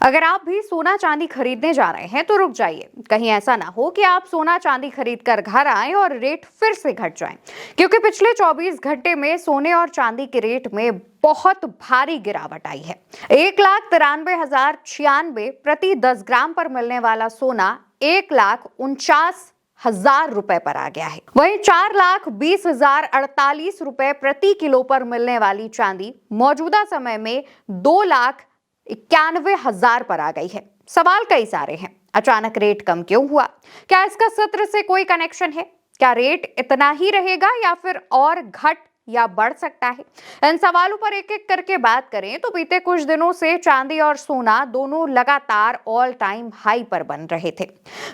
अगर आप भी सोना चांदी खरीदने जा रहे हैं तो रुक जाइए। कहीं ऐसा ना हो कि आप सोना चांदी खरीद कर घर आएं और रेट फिर से घट जाएं, क्योंकि पिछले 24 घंटे में सोने और चांदी के रेट में बहुत भारी गिरावट आई है। 1,93,096 प्रति 10 ग्राम पर मिलने वाला सोना 1,49,000 रुपए पर आ गया है। वहीं 4,20,048 रुपए प्रति किलो पर मिलने वाली चांदी मौजूदा समय में 2,91,000 पर आ गई है। सवाल कई सारे हैं। अचानक रेट कम क्यों हुआ? क्या इसका सत्र से कोई कनेक्शन है? क्या रेट इतना ही रहेगा या फिर और घट या बढ़ सकता है? इन सवालों पर एक एक करके बात करें तो बीते कुछ दिनों से चांदी और सोना दोनों लगातार ऑल टाइम हाई पर बन रहे थे,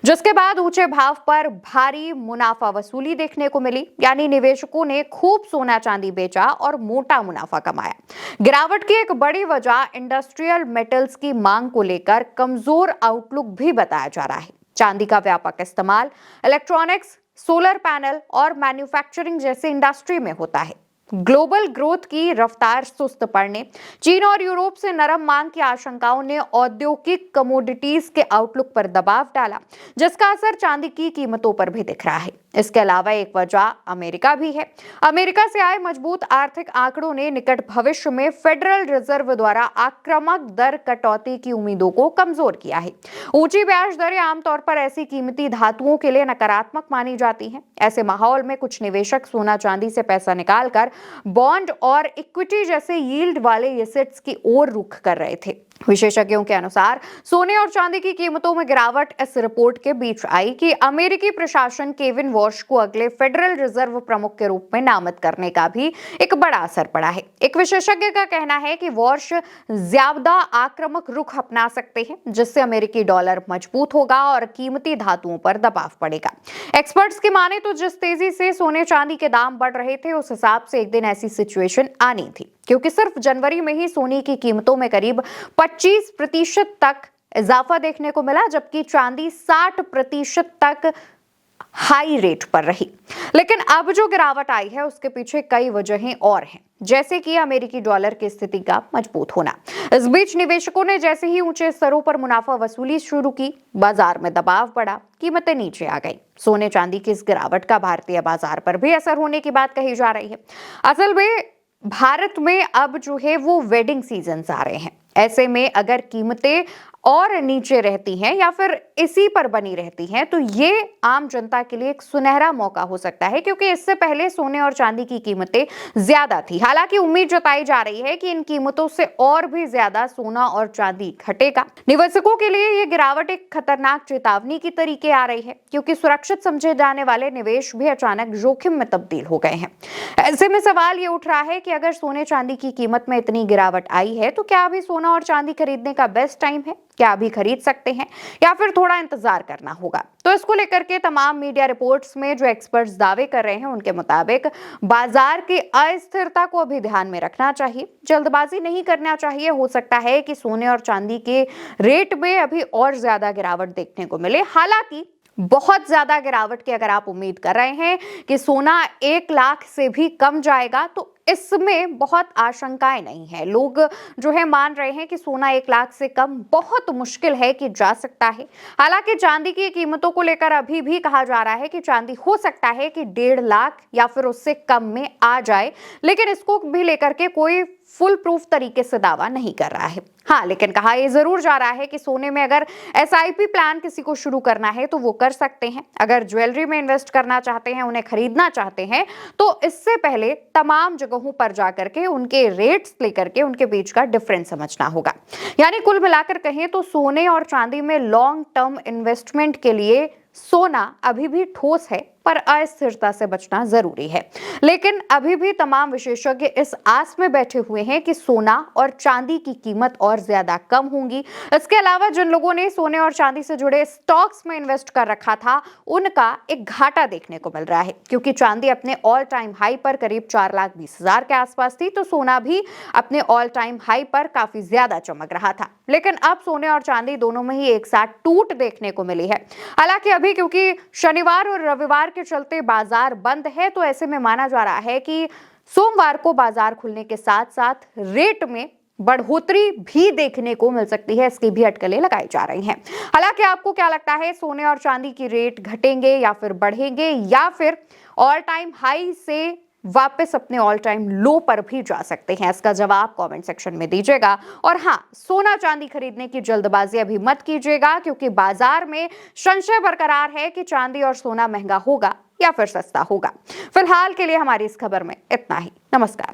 जिसके बाद ऊंचे भाव पर भारी मुनाफा वसूली देखने को मिली। यानी निवेशकों ने खूब सोना चांदी बेचा और मोटा मुनाफा कमाया। गिरावट की एक बड़ी वजह इंडस्ट्रियल मेटल्स की मांग को लेकर कमजोर आउटलुक भी बताया जा रहा है। चांदी का व्यापक इस्तेमाल इलेक्ट्रॉनिक्स, सोलर पैनल और मैन्युफैक्चरिंग जैसे इंडस्ट्री में होता है। ग्लोबल ग्रोथ की रफ्तार सुस्त पड़ने, चीन और यूरोप से नरम मांग की आशंकाओं ने औद्योगिक कमोडिटीज के आउटलुक पर दबाव डाला, जिसका असर चांदी की कीमतों पर भी दिख रहा है। इसके अलावा एक वजह अमेरिका भी है। अमेरिका से आए मजबूत आर्थिक आंकड़ों ने निकट भविष्य में फेडरल रिजर्व द्वारा आक्रामक दर कटौती की उम्मीदों को कमजोर किया है। ऊंची ब्याज दरें आमतौर पर ऐसी कीमती धातुओं के लिए नकारात्मक मानी जाती हैं। ऐसे माहौल में कुछ निवेशक सोना चांदी से पैसा निकालकर बॉन्ड और इक्विटी जैसे यील्ड वाले एसेट्स की ओर रुख कर रहे थे। विशेषज्ञों के अनुसार सोने और चांदी की कीमतों में गिरावट इस रिपोर्ट के बीच आई कि अमेरिकी प्रशासन केविन वॉश को अगले फेडरल रिजर्व प्रमुख के रूप में नामित करने का भी एक बड़ा असर पड़ा है। एक विशेषज्ञ का कहना है कि वॉश ज्यादा आक्रामक रुख अपना सकते हैं, जिससे अमेरिकी डॉलर मजबूत होगा और कीमती धातुओं पर दबाव पड़ेगा। एक्सपर्ट्स की माने तो जिस तेजी से सोने चांदी के दाम बढ़ रहे थे, उस हिसाब से एक दिन ऐसी सिचुएशन आनी थी, क्योंकि सिर्फ जनवरी में ही सोने की कीमतों में करीब 25% तक इजाफा देखने को मिला, जबकि चांदी 60% तक हाई रेट पर रही। लेकिन अब जो गिरावट आई है उसके पीछे कई वजहें और हैं, जैसे कि अमेरिकी डॉलर की स्थिति का मजबूत होना। इस बीच निवेशकों ने जैसे ही ऊंचे स्तरों पर मुनाफा वसूली शुरू की, बाजार में दबाव बढ़ा, कीमतें नीचे आ गई। सोने चांदी की इस गिरावट का भारतीय बाजार पर भी असर होने की बात कही जा रही है। असल में भारत में अब जो है वो वेडिंग सीजन आ रहे हैं। ऐसे में अगर कीमतें और नीचे रहती हैं या फिर इसी पर बनी रहती हैं, तो ये आम जनता के लिए एक सुनहरा मौका हो सकता है, क्योंकि इससे पहले सोने और चांदी की कीमतें ज्यादा थी। हालांकि उम्मीद जताई जा रही है कि इन कीमतों से और भी ज्यादा सोना और चांदी घटेगा। निवेशकों के लिए ये गिरावट एक खतरनाक चेतावनी की तरीके आ रही है, क्योंकि सुरक्षित समझे जाने वाले निवेश भी अचानक जोखिम में तब्दील हो गए हैं। ऐसे में सवाल ये उठ रहा है कि अगर सोने चांदी की कीमत में इतनी गिरावट आई है, तो क्या अभी सोना और चांदी खरीदने का बेस्ट टाइम है? क्या अभी खरीद सकते हैं या फिर थोड़ा इंतजार करना होगा? तो इसको लेकर के तमाम मीडिया रिपोर्ट्स में जो एक्सपर्ट्स दावे कर रहे हैं, उनके मुताबिक बाजार की अस्थिरता को अभी ध्यान में रखना चाहिए, जल्दबाजी नहीं करना चाहिए। हो सकता है कि सोने और चांदी के रेट में अभी और ज्यादा गिरावट देखने को मिले। हालांकि बहुत ज्यादा गिरावट की अगर आप उम्मीद कर रहे हैं कि सोना 1 लाख से भी कम जाएगा, तो इसमें बहुत आशंकाएं नहीं है। लोग जो है मान रहे हैं कि सोना 1 लाख से कम बहुत मुश्किल है कि जा सकता है। हालांकि चांदी की कीमतों को लेकर अभी भी कहा जा रहा है कि चांदी हो सकता है कि 1.5 लाख या फिर उससे कम में आ जाए, लेकिन इसको भी लेकर के कोई फुल प्रूफ तरीके से दावा नहीं कर रहा है। हाँ, लेकिन कहा यह जरूर जा रहा है कि सोने में अगर एसआईपी प्लान किसी को शुरू करना है तो वो कर सकते हैं। अगर ज्वेलरी में इन्वेस्ट करना चाहते हैं, उन्हें खरीदना चाहते हैं, तो इससे पहले तमाम जगहों पर जाकर के उनके रेट्स लेकर के उनके बीच का डिफरेंस समझना होगा। यानी कुल मिलाकर कहें तो सोने और चांदी में लॉन्ग टर्म इन्वेस्टमेंट के लिए सोना अभी भी ठोस है, पर अस्थिरता से बचना जरूरी है। लेकिन अभी भी तमाम विशेषज्ञ इस आस में बैठे हुए हैं कि सोना और चांदी की कीमत और ज्यादा कम होंगी। इसके अलावा जिन लोगों ने सोने और चांदी से जुड़े स्टॉक्स में इन्वेस्ट कर रखा था, उनका एक घाटा देखने को मिल रहा है, क्योंकि चांदी अपने ऑल टाइम हाई पर करीब 4,20,000 के आसपास थी, तो सोना भी अपने ऑल टाइम हाई पर काफी ज्यादा चमक रहा था। लेकिन अब सोने और चांदी दोनों में ही एक साथ टूट देखने को मिली है। हालांकि अभी क्योंकि शनिवार और रविवार के चलते बाजार बंद है, तो ऐसे में माना जा रहा है कि सोमवार को बाजार खुलने के साथ साथ रेट में बढ़ोतरी भी देखने को मिल सकती है, इसकी भी अटकलें लगाई जा रही हैं। हालांकि आपको क्या लगता है, सोने और चांदी की रेट घटेंगे या फिर बढ़ेंगे, या फिर ऑल टाइम हाई से वापस अपने ऑल टाइम लो पर भी जा सकते हैं? इसका जवाब कमेंट सेक्शन में दीजिएगा। और हाँ, सोना चांदी खरीदने की जल्दबाजी अभी मत कीजिएगा, क्योंकि बाजार में संशय बरकरार है कि चांदी और सोना महंगा होगा या फिर सस्ता होगा। फिलहाल के लिए हमारी इस खबर में इतना ही। नमस्कार।